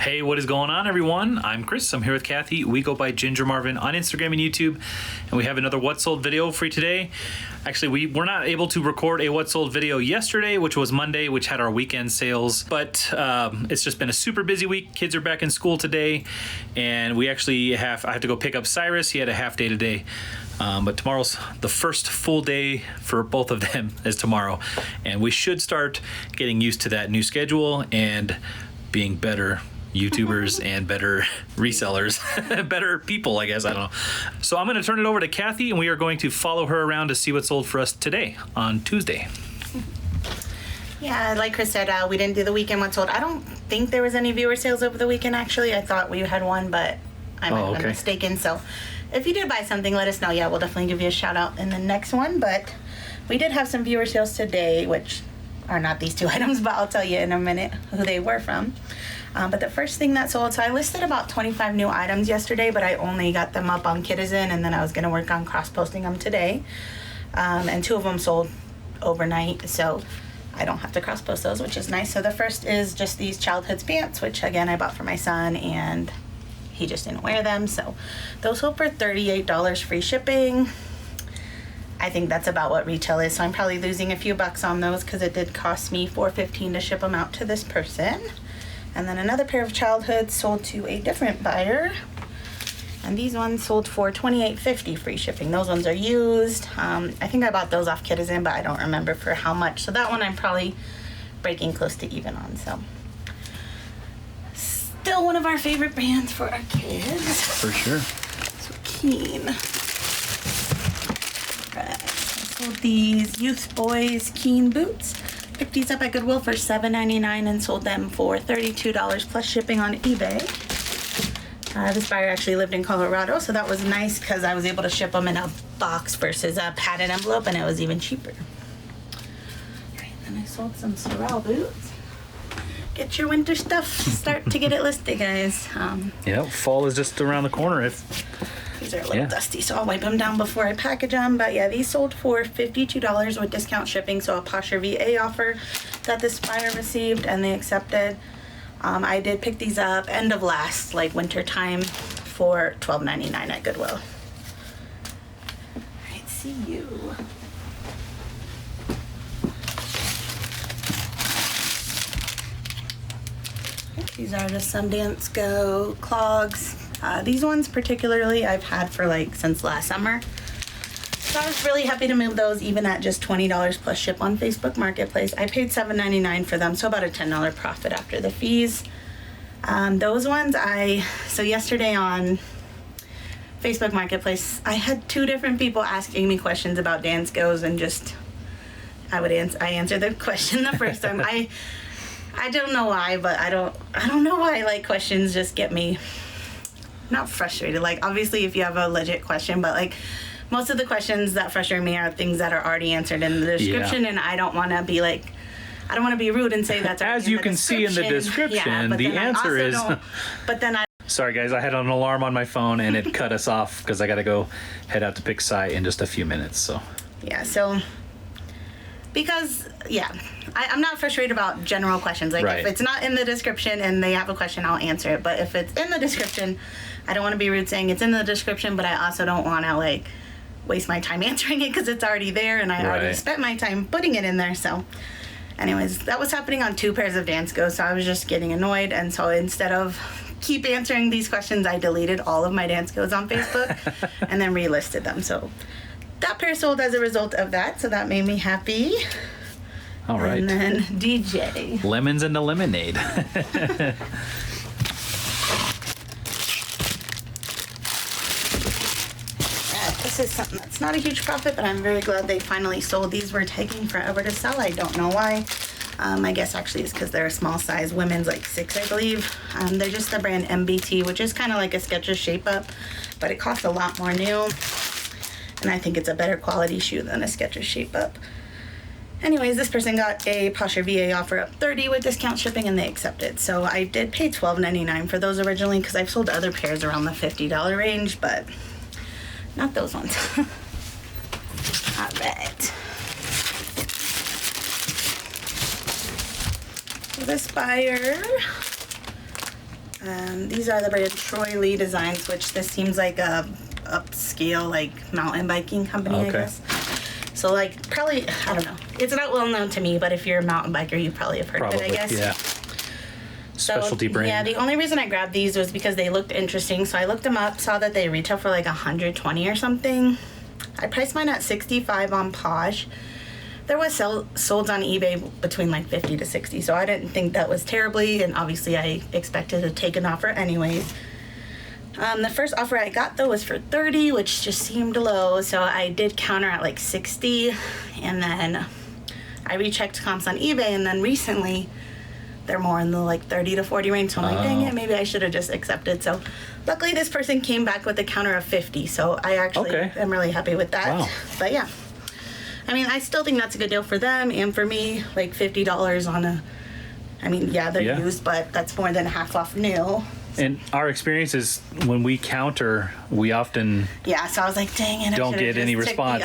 Hey, what is going on, everyone? I'm Chris. I'm here with Kathy. We go by Ginger Marvin on Instagram and YouTube, and we have another What Sold video for you today. Actually, we were not able to record a What Sold video yesterday, which was Monday, which had our weekend sales, but it's just been a super busy week. Kids are back in school today, and I have to go pick up Cyrus. He had a half day today. But tomorrow's the first full day for both of them is tomorrow, and we should start getting used to that new schedule and being better YouTubers and better resellers, better people, I guess. I don't know. So I'm going to turn it over to Kathy, and we are going to follow her around to see what sold for us today on Tuesday. Yeah, like Chris said, we didn't do the weekend What Sold. I don't think there was any viewer sales over the weekend, actually. I thought we had one, but I might have been mistaken. So if you did buy something, let us know. Yeah, we'll definitely give you a shout out in the next one. But we did have some viewer sales today, which are not these two items, but I'll tell you in a minute who they were from. But the first thing that sold, so I listed about 25 new items yesterday, but I only got them up on Kitizen, and then I was going to work on cross-posting them today. And two of them sold overnight, so I don't have to cross-post those, which is nice. So the first is just these childhood pants, which again I bought for my son, and he just didn't wear them. So those sold for $38 free shipping. I think that's about what retail is, so I'm probably losing a few bucks on those because it did cost me $4.15 to ship them out to this person. And then another pair of childhoods sold to a different buyer, and these ones sold for $28.50 free shipping. Those ones are used. I think I bought those off Kitizen, but I don't remember for how much. So that one I'm probably breaking close to even on. So still one of our favorite brands for our kids. For sure. So Keen. Right. I sold these Youth Boys Keen boots. Picked these up at Goodwill for $7.99 and sold them for $32 plus shipping on eBay. This buyer actually lived in Colorado, so that was nice because I was able to ship them in a box versus a padded envelope, and it was even cheaper. Alright, then I sold some Sorel boots. Get your winter stuff. Start to get it listed, guys. Yeah, fall is just around the corner. These are a little dusty, so I'll wipe them down before I package them. But yeah, these sold for $52 with discount shipping, so a Poshmark VA offer that this buyer received, and they accepted. I did pick these up end of last, like winter time, for $12.99 at Goodwill. Alright, see you. These are the Sundance Go clogs. These ones particularly I've had for since last summer. So I was really happy to move those even at just $20 plus ship on Facebook Marketplace. I paid $7.99 for them, so about a $10 profit after the fees. Those ones so yesterday on Facebook Marketplace, I had two different people asking me questions about Dance Goes, and I answered the question the first time. I don't know why, but I don't know why questions just get me not frustrated. Obviously if you have a legit question, but most of the questions that frustrate me are things that are already answered in the description, and I don't want to be I don't want to be rude and say that's as you can see in the description. The answer is but then sorry guys, I had an alarm on my phone and it cut us off because I got to go head out to pick Cy in just a few minutes. So because I'm not frustrated about general questions. If it's not in the description and they have a question, I'll answer it. But if it's in the description, I don't want to be rude saying it's in the description, but I also don't want to waste my time answering it because it's already there and I already spent my time putting it in there. So anyways, that was happening on two pairs of Dance Go, so I was just getting annoyed, and so instead of keep answering these questions, I deleted all of my Dance Goes on Facebook and then relisted them. So that pair sold as a result of that, so that made me happy. All right. And then DJ. Lemons and the lemonade. This is something that's not a huge profit, but I'm very glad they finally sold. These were taking forever to sell. I don't know why. I guess actually it's because they're a small size. Women's 6, I believe. They're just the brand MBT, which is kind of like a Skechers Shape Up, but it costs a lot more new. And I think it's a better quality shoe than a Skechers Shape Up. Anyways, this person got a Poshmark VA offer up $30 with discount shipping, and they accepted. So I did pay $12.99 for those originally because I've sold other pairs around the $50 range, but not those ones. All right. So this buyer These are the brand Troy Lee Designs, which this seems like a upscale like mountain biking company, I guess. So like probably, I don't know. It's not well known to me, but if you're a mountain biker, you probably have heard of it, I guess. Yeah. Specialty brand. Yeah, the only reason I grabbed these was because they looked interesting. So I looked them up, saw that they retail for like $120 or something. I priced mine at $65 on Posh. There was sold on eBay between like $50 to $60, so I didn't think that was terribly, and obviously I expected to take an offer anyways. The first offer I got though was for $30, which just seemed low, so I did counter at like $60, and then I rechecked comps on eBay, and then recently they're more in the like $30 to $40 range, so I'm like, dang it, maybe I should have just accepted. So luckily this person came back with a counter of $50, so I actually am really happy with that. Wow. But yeah, I mean, I still think that's a good deal for them and for me. Like $50 on a, I mean, yeah, they're used, but that's more than half off new. And our experience is when we counter, we often so I was like, dang it, don't get any response.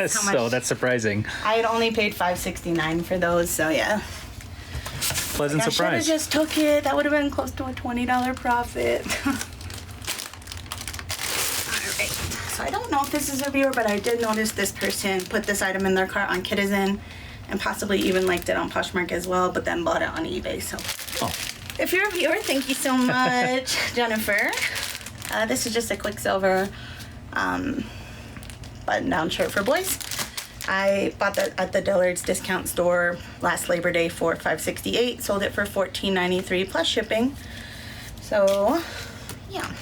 So that's surprising. I had only paid $5.69 for those, so yeah. Pleasant surprise. I should have just took it. That would have been close to a $20 profit. Alright, so I don't know if this is a viewer, but I did notice this person put this item in their cart on Kitizen and possibly even liked it on Poshmark as well, but then bought it on eBay. So if you're a viewer, thank you so much, Jennifer. This is just a Quicksilver button-down shirt for boys. I bought that at the Dillard's discount store last Labor Day for $5.68. Sold it for $14.93 plus shipping. So, yeah.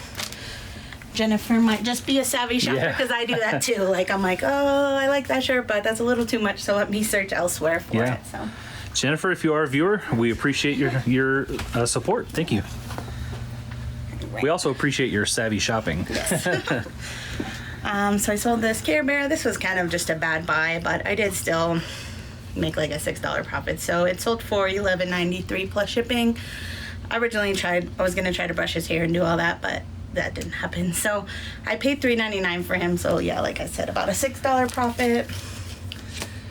Jennifer might just be a savvy shopper because I do that too. Like, I'm like, oh, I like that shirt, but that's a little too much, so let me search elsewhere for it. So, Jennifer, if you are a viewer, we appreciate your support. Thank you. Right. We also appreciate your savvy shopping. Yes. So I sold this Care Bear. This was kind of just a bad buy, but I did still make like a $6 profit. So it sold for $11.93 plus shipping. I originally I was going to try to brush his hair and do all that, but that didn't happen. So I paid $3.99 for him. So yeah, like I said, about a $6 profit.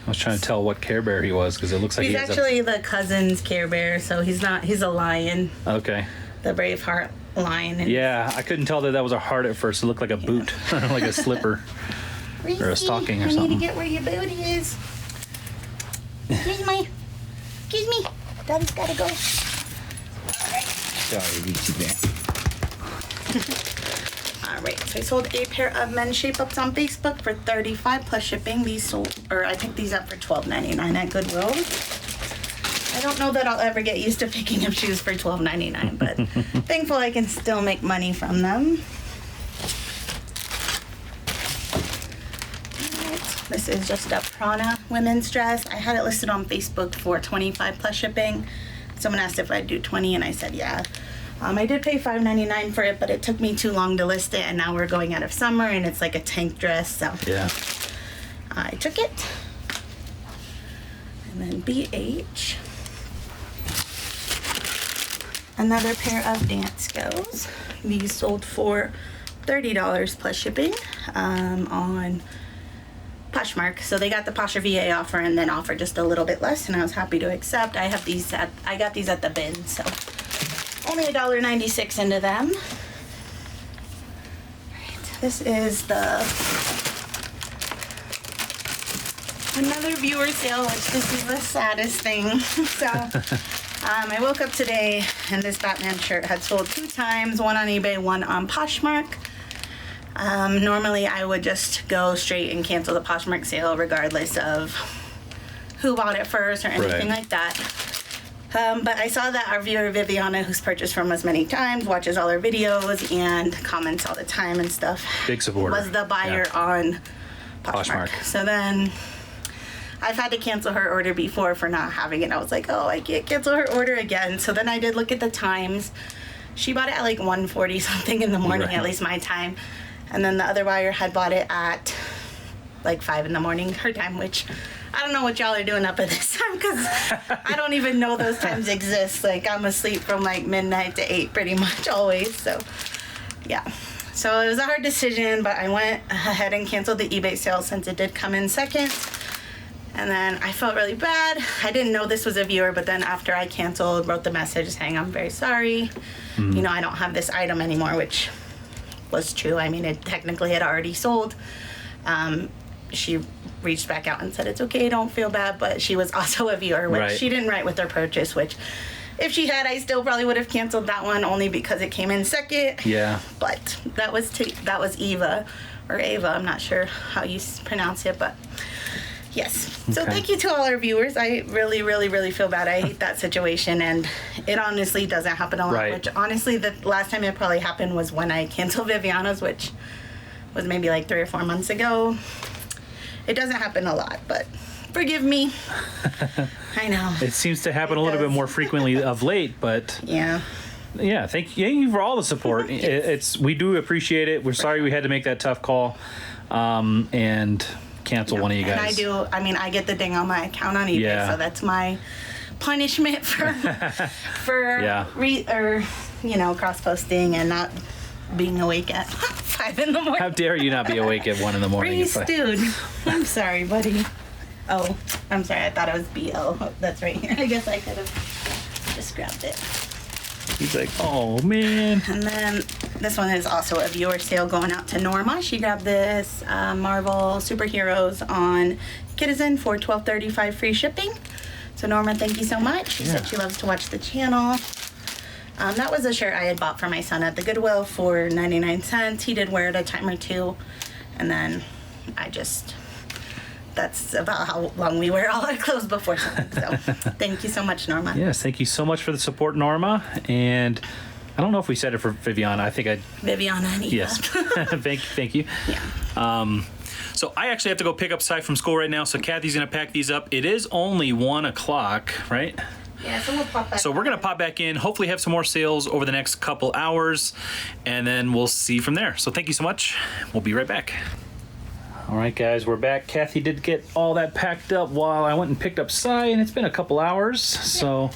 I was trying to tell what Care Bear he was because it looks like he's actually the cousin's Care Bear. So he's a lion. Okay. The Braveheart lion. Yeah, I couldn't tell that was a heart at first. It looked like a boot, like a slipper or a stocking or something. I need to get where your booty is. Excuse me. Daddy's gotta go. Alright. Sorry, Alright, so I sold a pair of men's shape-ups on Facebook for $35 plus shipping. I picked these up for $12.99 at Goodwill. I don't know that I'll ever get used to picking up shoes for $12.99, but thankful I can still make money from them. This is just a Prana women's dress. I had it listed on Facebook for $25 plus shipping. Someone asked if I'd do $20, and I said yeah. I did pay $5.99 for it, but it took me too long to list it, and now we're going out of summer, and it's like a tank dress, so I took it. And then BH. Another pair of dance skills. These sold for $30 plus shipping on Poshmark. So they got the Posher VA offer and then offered just a little bit less, and I was happy to accept. I got these at the bin, so only $1.96 into them. Right, this is another viewer sale, which this is the saddest thing. So I woke up today and this Batman shirt had sold 2 times, one on eBay, one on Poshmark. Normally I would just go straight and cancel the Poshmark sale regardless of who bought it first or anything like that. But I saw that our viewer Viviana, who's purchased from us many times, watches all our videos and comments all the time and stuff. Big supporter. Was the buyer on Poshmark. So then I've had to cancel her order before for not having it. I was like, oh, I can't cancel her order again. So then I did look at the times. She bought it at like 1:40 something in the morning, at least my time. And then the other buyer had bought it at like 5 in the morning, her time, which I don't know what y'all are doing up at this time because I don't even know those times exist. Like I'm asleep from like midnight to 8 pretty much always. So yeah. So it was a hard decision, but I went ahead and canceled the eBay sale since it did come in second. And then I felt really bad. I didn't know this was a viewer, but then after I canceled, wrote the message saying, I'm very sorry. You know, I don't have this item anymore, which was true. I mean, it technically had already sold. She reached back out and said, it's okay, don't feel bad, but she was also a viewer, which she didn't write with her purchase, which if she had, I still probably would have canceled that one only because it came in second. Yeah. But that was Eva, or Ava, I'm not sure how you pronounce it, but yes. So thank you to all our viewers. I really, really, really feel bad. I hate that situation, and it honestly doesn't happen a lot, which honestly the last time it probably happened was when I canceled Viviana's, which was maybe like 3 or 4 months ago. It doesn't happen a lot, but forgive me. I know. It seems to happen a little bit more frequently of late, but yeah. Thank you for all the support. We do appreciate it. We're sorry we had to make that tough call and cancel one of you guys. And I get the ding on my account on eBay, so that's my punishment for cross posting and not being awake at 5 in the morning. How dare you not be awake at 1 in the morning? Reese, dude. I'm sorry, buddy. Oh, I'm sorry. I thought it was BL. Oh, that's right here. I guess I could have just grabbed it. He's like, oh, man. And then this one is also a viewer sale going out to Norma. She grabbed this Marvel Superheroes on Citizen for $12.35 free shipping. So Norma, thank you so much. She said she loves to watch the channel. That was a shirt I had bought for my son at the Goodwill for 99 cents. He did wear it a time or two. And then that's about how long we wear all our clothes before something. So thank you so much, Norma. Yes, thank you so much for the support, Norma. And I don't know if we said it for Viviana. I think Viviana and Eva. Yes. Thank you. Yeah. So I actually have to go pick up Sai from school right now. So Kathy's going to pack these up. It is only 1 o'clock, right? Yeah, so we'll pop back. So we're going to pop back in, hopefully have some more sales over the next couple hours, and then we'll see from there. So thank you so much. We'll be right back. All right, guys, we're back. Kathy did get all that packed up while I went and picked up Sai, and it's been a couple hours. So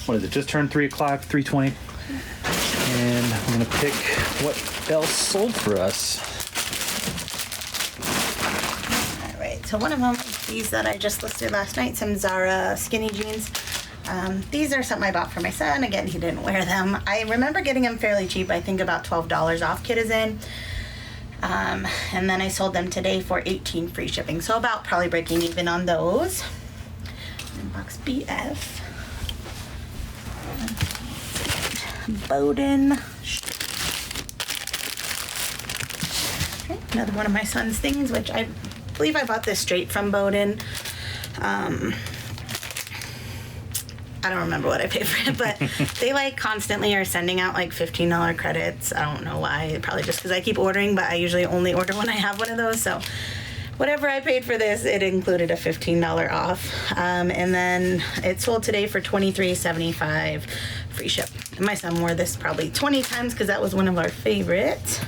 what is it? Just turned 3 o'clock, 3:20. And I'm going to pick what else sold for us. All right, so one of them, these that I just listed last night, some Zara skinny jeans. These are something I bought for my son. Again, he didn't wear them. I remember getting them fairly cheap. I think about $12 off Citizen. And then I sold them today for $18 free shipping. So about probably breaking even on those. Inbox BF. Bowden. Okay, another one of my son's things, which I believe I bought this straight from Bowden. I don't remember what I paid for it, but they constantly are sending out $15 credits. I don't know why, probably just because I keep ordering, but I usually only order when I have one of those. So whatever I paid for this, it included a $15 off. And then it sold today for $23.75 free ship. And my son wore this probably 20 times because that was one of our favorites.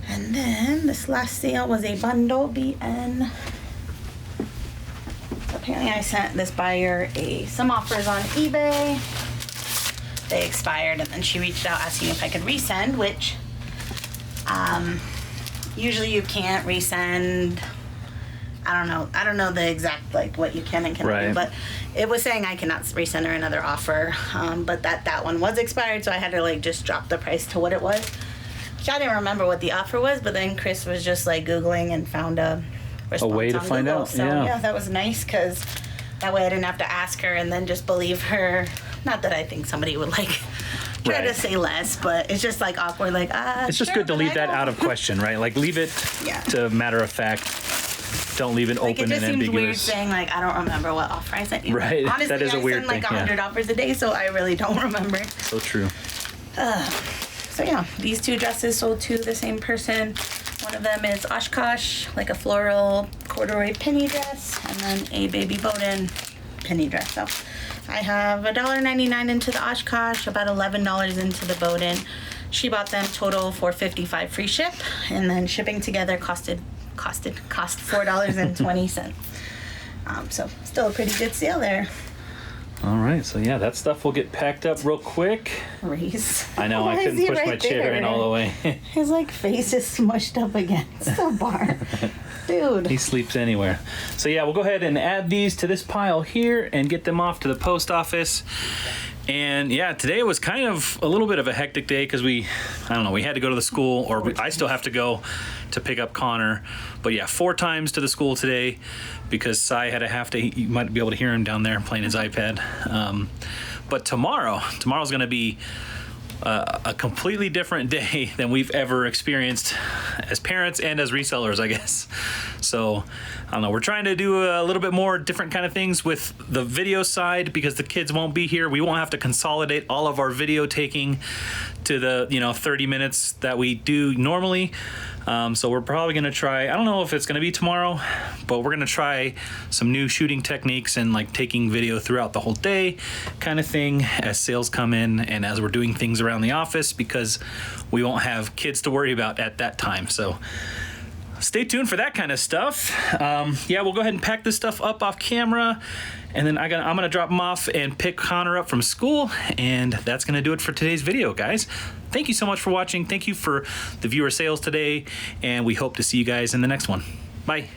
And then this last sale was a bundle BN. Apparently I sent this buyer some offers on eBay. They expired, and then she reached out asking if I could resend, which usually you can't resend. I don't know the exact what you can and cannot do, but it was saying I cannot resend her another offer. But that one was expired, so I had to just drop the price to what it was. Which I didn't remember what the offer was, but then Chris was just Googling and found a way to find Google. out. So yeah, that was nice because that way I didn't have to ask her and then just believe her. Not that I think somebody would try to say less, but it's just awkward. It's just good to leave that out of question, right? Leave it to matter of fact. Don't leave it open and ambiguous. It just seems weird saying I don't remember what offer I sent you. Right, honestly, that is a weird thing. I send 100 offers a day, so I really don't remember. So true. So yeah, these 2 dresses sold to the same person. One of them is Oshkosh, a floral corduroy penny dress, and then a baby Bowden penny dress. So I have $1.99 into the Oshkosh, about $11 into the Bowden. She bought them total for $55 free ship, and then shipping together cost $4.20. So still a pretty good sale there. All right, so yeah, that stuff will get packed up real quick. Reese. I know, I couldn't push my chair in all the way. His face is smushed up against the bar. Dude. He sleeps anywhere. So yeah, we'll go ahead and add these to this pile here and get them off to the post office. And yeah, today was kind of a little bit of a hectic day because we had to go to the school, or I still have to go to pick up Connor. But yeah, 4 times to the school today because Sai had a half day. You might be able to hear him down there playing his iPad. But tomorrow's going to be a completely different day than we've ever experienced as parents and as resellers, I guess. So I don't know, we're trying to do a little bit more different kind of things with the video side because the kids won't be here. We won't have to consolidate all of our video taking to the 30 minutes that we do normally. So we're probably going to try, I don't know if it's going to be tomorrow, but we're going to try some new shooting techniques and like taking video throughout the whole day kind of thing as sales come in and as we're doing things around the office because we won't have kids to worry about at that time. So stay tuned for that kind of stuff. Yeah, we'll go ahead and pack this stuff up off camera, and then I'm gonna drop him off and pick Connor up from school, and that's gonna do it for today's video, guys. Thank you so much for watching. Thank you for the viewer sales today, and we hope to see you guys in the next one. Bye.